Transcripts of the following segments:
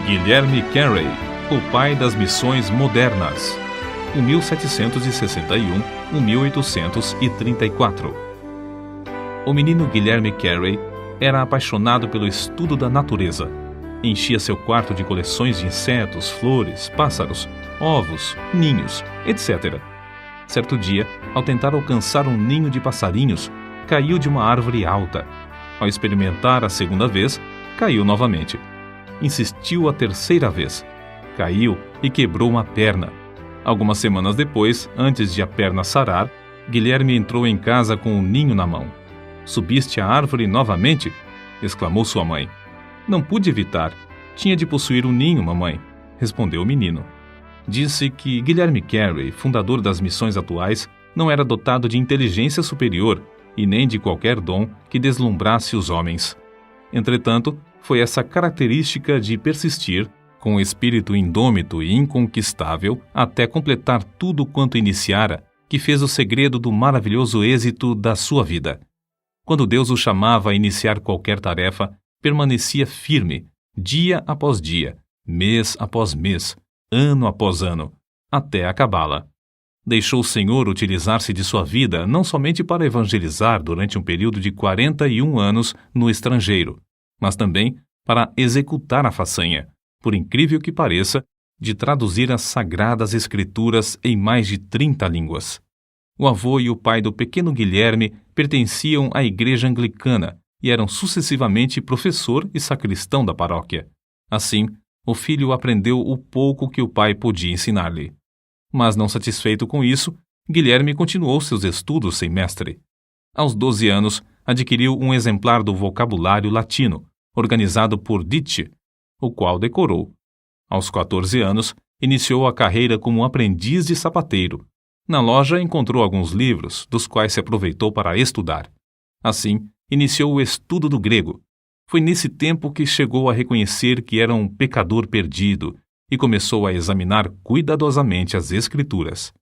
Guilherme Carey, o pai das missões modernas, 1761-1834. O menino Guilherme Carey era apaixonado pelo estudo da natureza. Enchia seu quarto de coleções de insetos, flores, pássaros, ovos, ninhos, etc. Certo dia, ao tentar alcançar um ninho de passarinhos, caiu de uma árvore alta. Ao experimentar a segunda vez, caiu novamente. Insistiu a terceira vez. Caiu e quebrou uma perna. Algumas semanas depois, antes de a perna sarar, Guilherme entrou em casa com um ninho na mão. "Subiste a árvore novamente?" exclamou sua mãe. "Não pude evitar. Tinha de possuir um ninho, mamãe", respondeu o menino. Disse que Guilherme Carey, fundador das missões atuais, não era dotado de inteligência superior e nem de qualquer dom que deslumbrasse os homens. Entretanto, foi essa característica de persistir, com o espírito indômito e inconquistável, até completar tudo quanto iniciara, que fez o segredo do maravilhoso êxito da sua vida. Quando Deus o chamava a iniciar qualquer tarefa, permanecia firme, dia após dia, mês após mês, ano após ano, até acabá-la. Deixou o Senhor utilizar-se de sua vida não somente para evangelizar durante um período de 41 anos no estrangeiro, mas também para executar a façanha, por incrível que pareça, de traduzir as Sagradas Escrituras em mais de 30 línguas. O avô e o pai do pequeno Guilherme pertenciam à igreja anglicana e eram sucessivamente professor e sacristão da paróquia. Assim, o filho aprendeu o pouco que o pai podia ensinar-lhe. Mas não satisfeito com isso, Guilherme continuou seus estudos sem mestre. Aos 12 anos, adquiriu um exemplar do vocabulário latino, organizado por Ditch, o qual decorou. Aos 14 anos, iniciou a carreira como aprendiz de sapateiro. Na loja encontrou alguns livros, dos quais se aproveitou para estudar. Assim, iniciou o estudo do grego. Foi nesse tempo que chegou a reconhecer que era um pecador perdido e começou a examinar cuidadosamente as Escrituras.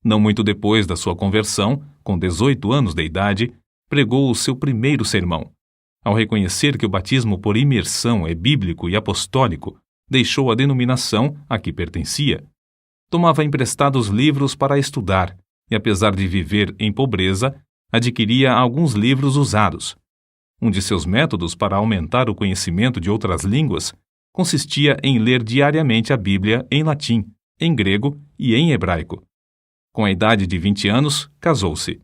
Não muito depois da sua conversão, com 18 anos de idade, pregou o seu primeiro sermão. Ao reconhecer que o batismo por imersão é bíblico e apostólico, deixou a denominação a que pertencia. Tomava emprestados livros para estudar e, apesar de viver em pobreza, adquiria alguns livros usados. Um de seus métodos para aumentar o conhecimento de outras línguas consistia em ler diariamente a Bíblia em latim, em grego e em hebraico. Com a idade de 20 anos, casou-se.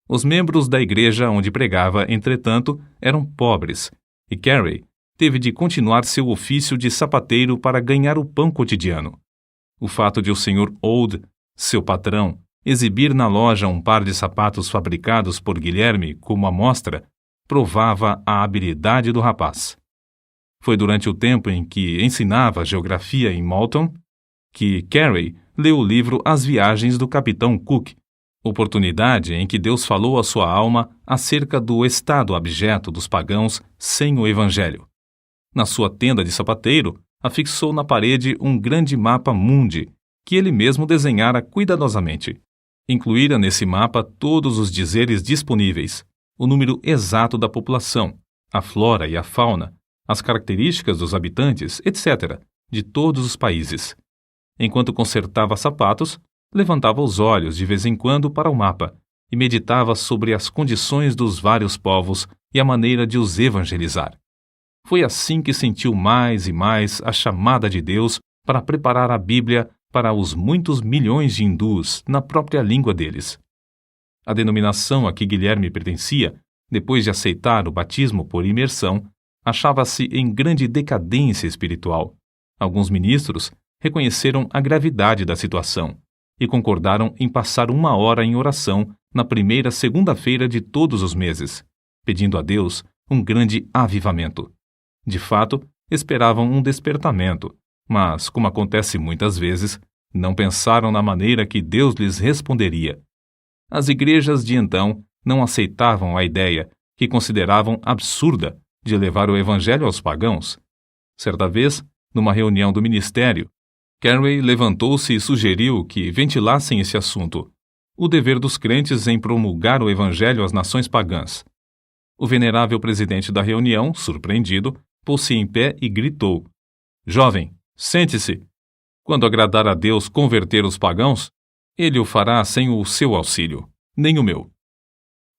Os membros da igreja onde pregava, entretanto, eram pobres, e Carey teve de continuar seu ofício de sapateiro para ganhar o pão cotidiano. O fato de o Sr. Old, seu patrão, exibir na loja um par de sapatos fabricados por Guilherme como amostra, provava a habilidade do rapaz. Foi durante o tempo em que ensinava geografia em Malton que Carey leu o livro As Viagens do Capitão Cook, oportunidade em que Deus falou à sua alma acerca do estado abjeto dos pagãos sem o Evangelho. Na sua tenda de sapateiro, afixou na parede um grande mapa mundi, que ele mesmo desenhara cuidadosamente. Incluíra nesse mapa todos os dizeres disponíveis, o número exato da população, a flora e a fauna, as características dos habitantes, etc., de todos os países. Enquanto consertava sapatos, levantava os olhos de vez em quando para o mapa e meditava sobre as condições dos vários povos e a maneira de os evangelizar. Foi assim que sentiu mais e mais a chamada de Deus para preparar a Bíblia para os muitos milhões de hindus na própria língua deles. A denominação a que Guilherme pertencia, depois de aceitar o batismo por imersão, achava-se em grande decadência espiritual. Alguns ministros reconheceram a gravidade da situação e concordaram em passar 1 hora em oração na primeira segunda-feira de todos os meses, pedindo a Deus um grande avivamento. De fato, esperavam um despertamento, mas, como acontece muitas vezes, não pensaram na maneira que Deus lhes responderia. As igrejas de então não aceitavam a ideia, que consideravam absurda, de levar o evangelho aos pagãos. Certa vez, numa reunião do ministério, Carey levantou-se e sugeriu que ventilassem esse assunto, o dever dos crentes em promulgar o evangelho às nações pagãs. O venerável presidente da reunião, surpreendido, pôs-se em pé e gritou: Jovem, sente-se. Quando agradar a Deus converter os pagãos, Ele o fará sem o seu auxílio, nem o meu.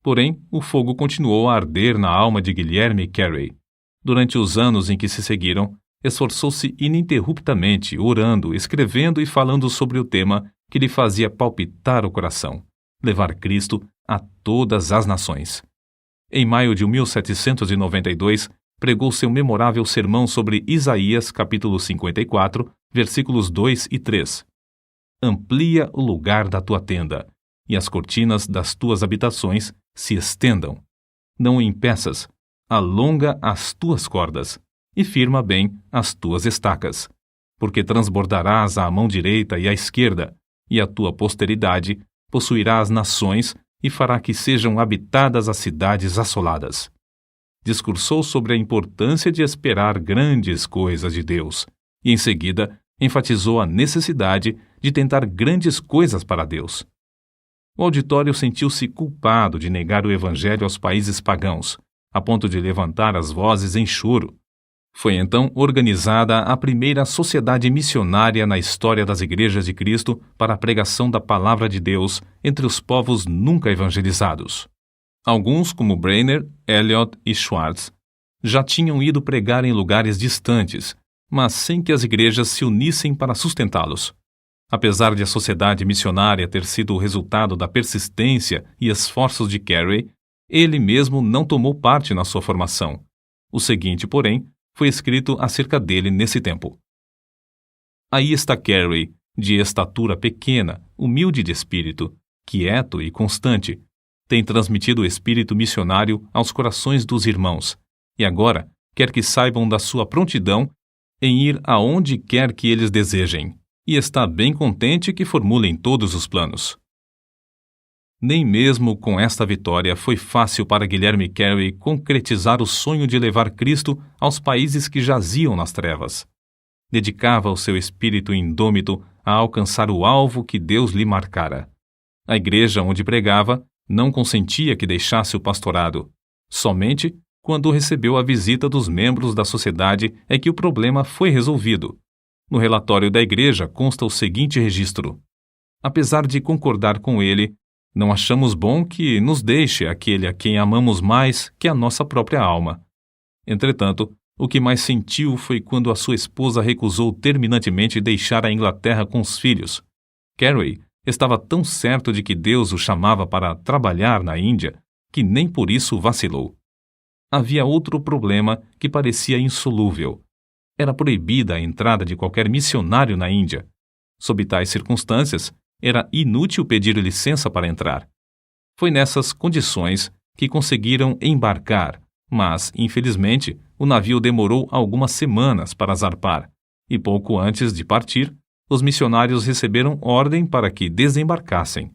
Porém, o fogo continuou a arder na alma de Guilherme Carey. Durante os anos em que se seguiram, esforçou-se ininterruptamente, orando, escrevendo e falando sobre o tema que lhe fazia palpitar o coração: levar Cristo a todas as nações. Em maio de 1792, pregou seu memorável sermão sobre Isaías, capítulo 54, versículos 2 e 3. Amplia o lugar da tua tenda, e as cortinas das tuas habitações se estendam. Não o impeças, alonga as tuas cordas, e firma bem as tuas estacas, porque transbordarás à mão direita e à esquerda, e a tua posteridade possuirá as nações e fará que sejam habitadas as cidades assoladas. Discursou sobre a importância de esperar grandes coisas de Deus, e em seguida enfatizou a necessidade de tentar grandes coisas para Deus. O auditório sentiu-se culpado de negar o evangelho aos países pagãos, a ponto de levantar as vozes em choro. Foi então organizada a primeira sociedade missionária na história das igrejas de Cristo para a pregação da palavra de Deus entre os povos nunca evangelizados. Alguns, como Brainerd, Eliot e Schwartz, já tinham ido pregar em lugares distantes, mas sem que as igrejas se unissem para sustentá-los. Apesar de a sociedade missionária ter sido o resultado da persistência e esforços de Carey, ele mesmo não tomou parte na sua formação. O seguinte, porém, foi escrito acerca dele nesse tempo: Aí está Carey, de estatura pequena, humilde de espírito, quieto e constante. Tem transmitido o espírito missionário aos corações dos irmãos, e agora quer que saibam da sua prontidão em ir aonde quer que eles desejem, e está bem contente que formulem todos os planos. Nem mesmo com esta vitória foi fácil para Guilherme Carey concretizar o sonho de levar Cristo aos países que jaziam nas trevas. Dedicava o seu espírito indômito a alcançar o alvo que Deus lhe marcara. A igreja onde pregava não consentia que deixasse o pastorado. Somente quando recebeu a visita dos membros da sociedade é que o problema foi resolvido. No relatório da igreja consta o seguinte registro: apesar de concordar com ele, não achamos bom que nos deixe aquele a quem amamos mais que a nossa própria alma. Entretanto, o que mais sentiu foi quando a sua esposa recusou terminantemente deixar a Inglaterra com os filhos. Carey estava tão certo de que Deus o chamava para trabalhar na Índia que nem por isso vacilou. Havia outro problema que parecia insolúvel. Era proibida a entrada de qualquer missionário na Índia. Sob tais circunstâncias, era inútil pedir licença para entrar. Foi nessas condições que conseguiram embarcar, mas, infelizmente, o navio demorou algumas semanas para zarpar, e pouco antes de partir, os missionários receberam ordem para que desembarcassem.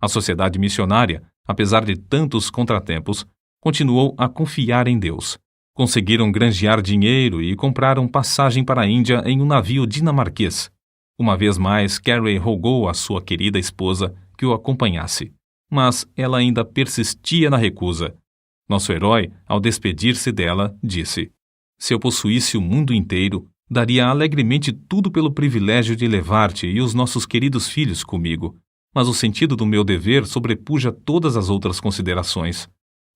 A sociedade missionária, apesar de tantos contratempos, continuou a confiar em Deus. Conseguiram granjear dinheiro e compraram passagem para a Índia em um navio dinamarquês. Uma vez mais, Carey rogou à sua querida esposa que o acompanhasse, mas ela ainda persistia na recusa. Nosso herói, ao despedir-se dela, disse: se eu possuísse o mundo inteiro, daria alegremente tudo pelo privilégio de levar-te e os nossos queridos filhos comigo, mas o sentido do meu dever sobrepuja todas as outras considerações.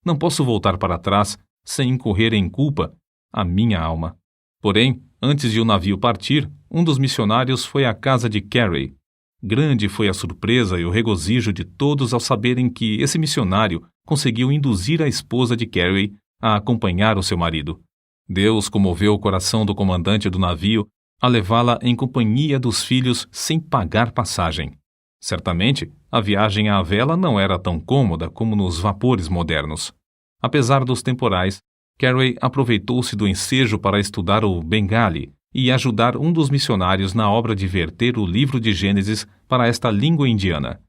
Não posso voltar para trás sem incorrer em culpa a minha alma. Porém, antes de o navio partir, um dos missionários foi à casa de Carey. Grande foi a surpresa e o regozijo de todos ao saberem que esse missionário conseguiu induzir a esposa de Carey a acompanhar o seu marido. Deus comoveu o coração do comandante do navio a levá-la em companhia dos filhos sem pagar passagem. Certamente, a viagem à vela não era tão cômoda como nos vapores modernos. Apesar dos temporais, Carey aproveitou-se do ensejo para estudar o Bengali e ajudar um dos missionários na obra de verter o livro de Gênesis para esta língua indiana.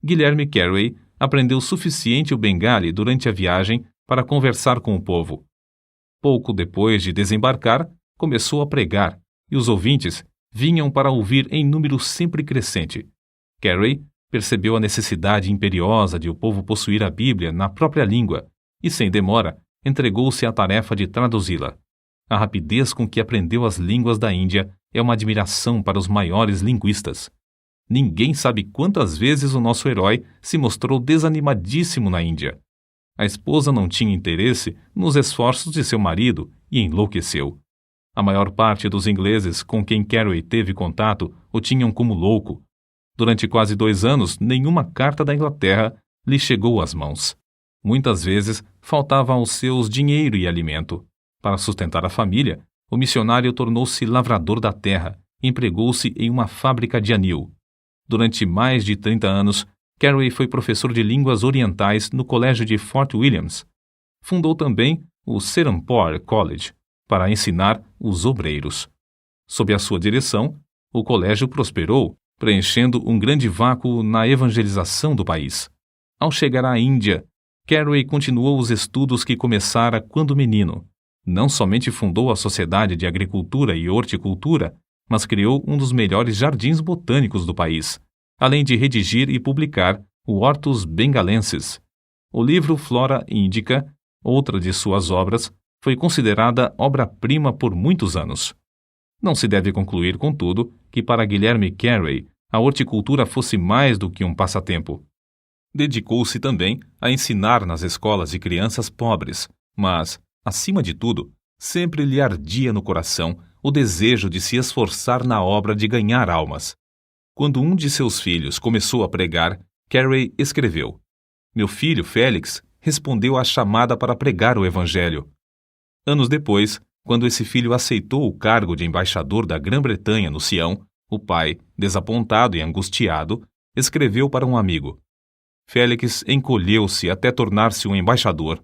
Guilherme Carey aprendeu suficiente o Bengali durante a viagem para conversar com o povo. Pouco depois de desembarcar, começou a pregar, e os ouvintes vinham para ouvir em número sempre crescente. Carey percebeu a necessidade imperiosa de o povo possuir a Bíblia na própria língua e, sem demora, entregou-se à tarefa de traduzi-la. A rapidez com que aprendeu as línguas da Índia é uma admiração para os maiores linguistas. Ninguém sabe quantas vezes o nosso herói se mostrou desanimadíssimo na Índia. A esposa não tinha interesse nos esforços de seu marido e enlouqueceu. A maior parte dos ingleses com quem Carey teve contato o tinham como louco. Durante quase 2 anos, nenhuma carta da Inglaterra lhe chegou às mãos. Muitas vezes faltava aos seus dinheiro e alimento. Para sustentar a família, o missionário tornou-se lavrador da terra, empregou-se em uma fábrica de anil. Durante mais de 30 anos, Carey foi professor de línguas orientais no colégio de Fort Williams. Fundou também o Serampore College, para ensinar os obreiros. Sob a sua direção, o colégio prosperou, preenchendo um grande vácuo na evangelização do país. Ao chegar à Índia, Carey continuou os estudos que começara quando menino. Não somente fundou a Sociedade de Agricultura e Horticultura, mas criou um dos melhores jardins botânicos do país, além de redigir e publicar o Hortus Bengalensis. O livro Flora Indica, outra de suas obras, foi considerada obra-prima por muitos anos. Não se deve concluir, contudo, que para Guilherme Carey a horticultura fosse mais do que um passatempo. Dedicou-se também a ensinar nas escolas de crianças pobres, mas, acima de tudo, sempre lhe ardia no coração o desejo de se esforçar na obra de ganhar almas. Quando um de seus filhos começou a pregar, Carey escreveu: "Meu filho, Félix, respondeu à chamada para pregar o Evangelho." Anos depois, quando esse filho aceitou o cargo de embaixador da Grã-Bretanha no Sião, o pai, desapontado e angustiado, escreveu para um amigo: "Félix encolheu-se até tornar-se um embaixador."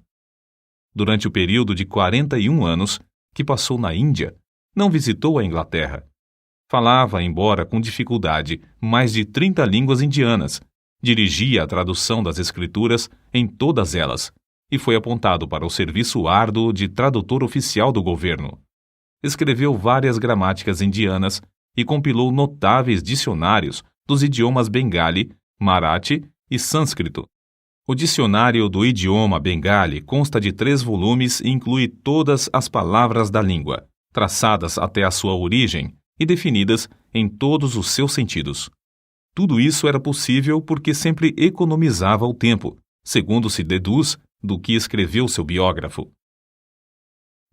Durante o período de 41 anos que passou na Índia, não visitou a Inglaterra. Falava, embora com dificuldade, mais de 30 línguas indianas, dirigia a tradução das escrituras em todas elas, e foi apontado para o serviço árduo de tradutor oficial do governo. Escreveu várias gramáticas indianas e compilou notáveis dicionários dos idiomas bengali, marathi e sânscrito. O dicionário do idioma bengali consta de 3 volumes e inclui todas as palavras da língua, traçadas até a sua origem e definidas em todos os seus sentidos. Tudo isso era possível porque sempre economizava o tempo, segundo se deduz do que escreveu seu biógrafo.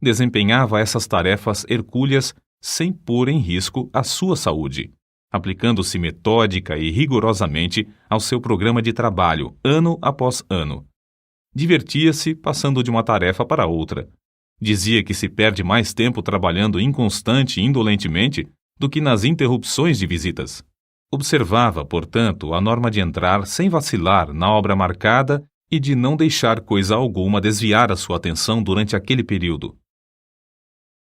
Desempenhava essas tarefas hercúleas sem pôr em risco a sua saúde, aplicando-se metódica e rigorosamente ao seu programa de trabalho, ano após ano. Divertia-se passando de uma tarefa para outra. Dizia que se perde mais tempo trabalhando inconstante e indolentemente do que nas interrupções de visitas. Observava, portanto, a norma de entrar sem vacilar na obra marcada e de não deixar coisa alguma desviar a sua atenção durante aquele período.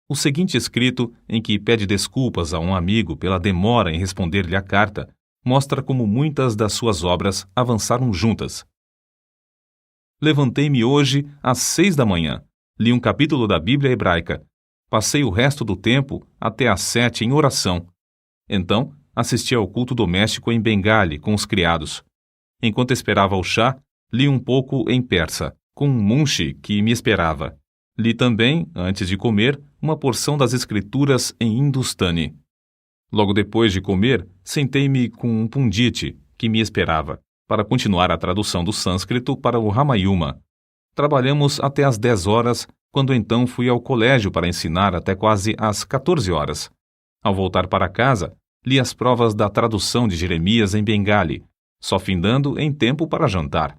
O seguinte escrito, em que pede desculpas a um amigo pela demora em responder-lhe a carta, mostra como muitas das suas obras avançaram juntas. Levantei-me hoje às 6 da manhã, li um capítulo da Bíblia hebraica, passei o resto do tempo até às 7 em oração. Então, assisti ao culto doméstico em Bengali com os criados. Enquanto esperava o chá, li um pouco em persa, com um munshi que me esperava. Li também, antes de comer, uma porção das escrituras em hindustani. Logo depois de comer, sentei-me com um pundit que me esperava, para continuar a tradução do sânscrito para o Ramayana. Trabalhamos até às 10 horas, quando então fui ao colégio para ensinar até quase às 14 horas. Ao voltar para casa, li as provas da tradução de Jeremias em Bengali, só findando em tempo para jantar.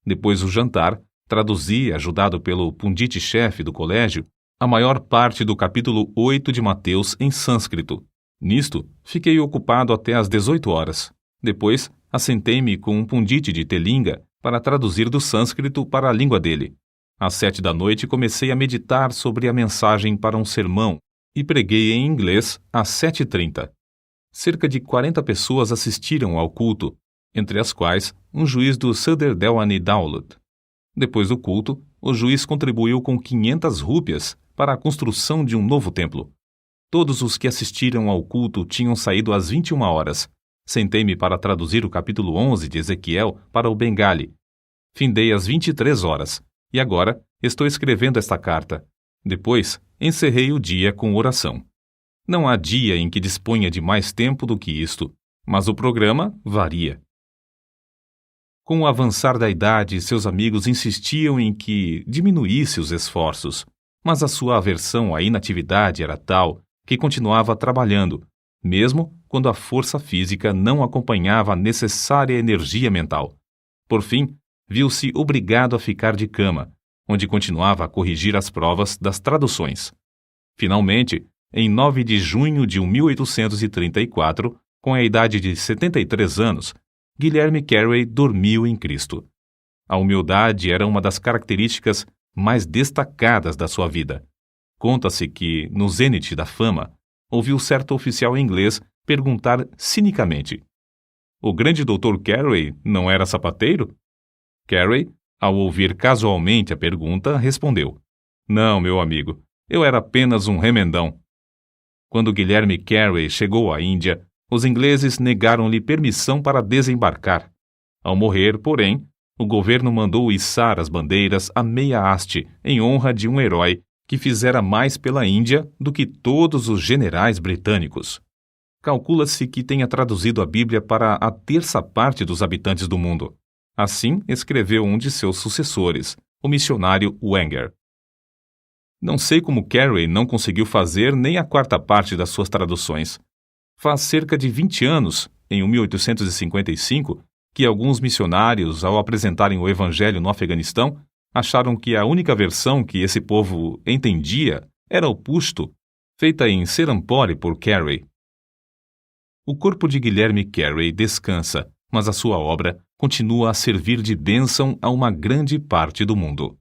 Depois do jantar, traduzi, ajudado pelo pundit-chefe do colégio, a maior parte do capítulo 8 de Mateus em sânscrito. Nisto, fiquei ocupado até às 18 horas. Depois, assentei-me com um pundit de Telinga para traduzir do sânscrito para a língua dele. Às 7 da noite comecei a meditar sobre a mensagem para um sermão e preguei em inglês às 7h30. Cerca de 40 pessoas assistiram ao culto, entre as quais um juiz do Sadr Delwani Daulat. Depois do culto, o juiz contribuiu com 500 rúpias para a construção de um novo templo. Todos os que assistiram ao culto tinham saído às 21 horas. Sentei-me para traduzir o capítulo 11 de Ezequiel para o Bengali. Findei às 23 horas, e agora estou escrevendo esta carta. Depois, encerrei o dia com oração. Não há dia em que disponha de mais tempo do que isto, mas o programa varia. Com o avançar da idade, seus amigos insistiam em que diminuísse os esforços, mas a sua aversão à inatividade era tal que continuava trabalhando, mesmo quando a força física não acompanhava a necessária energia mental. Por fim, viu-se obrigado a ficar de cama, onde continuava a corrigir as provas das traduções. Finalmente, em 9 de junho de 1834, com a idade de 73 anos, Guilherme Carey dormiu em Cristo. A humildade era uma das características mais destacadas da sua vida. Conta-se que, no zênite da fama, ouviu certo oficial inglês perguntar cinicamente: "O grande Dr. Carey não era sapateiro?" Carey, ao ouvir casualmente a pergunta, respondeu: "Não, meu amigo, eu era apenas um remendão." Quando Guilherme Carey chegou à Índia, os ingleses negaram-lhe permissão para desembarcar. Ao morrer, porém, o governo mandou içar as bandeiras à meia haste em honra de um herói que fizera mais pela Índia do que todos os generais britânicos. Calcula-se que tenha traduzido a Bíblia para a terça parte dos habitantes do mundo. Assim escreveu um de seus sucessores, o missionário Wenger. Não sei como Carey não conseguiu fazer nem a quarta parte das suas traduções. Faz cerca de 20 anos, em 1855, que alguns missionários, ao apresentarem o Evangelho no Afeganistão, acharam que a única versão que esse povo entendia era o Pushto, feita em Serampore por Carey. O corpo de Guilherme Carey descansa, mas a sua obra continua a servir de bênção a uma grande parte do mundo.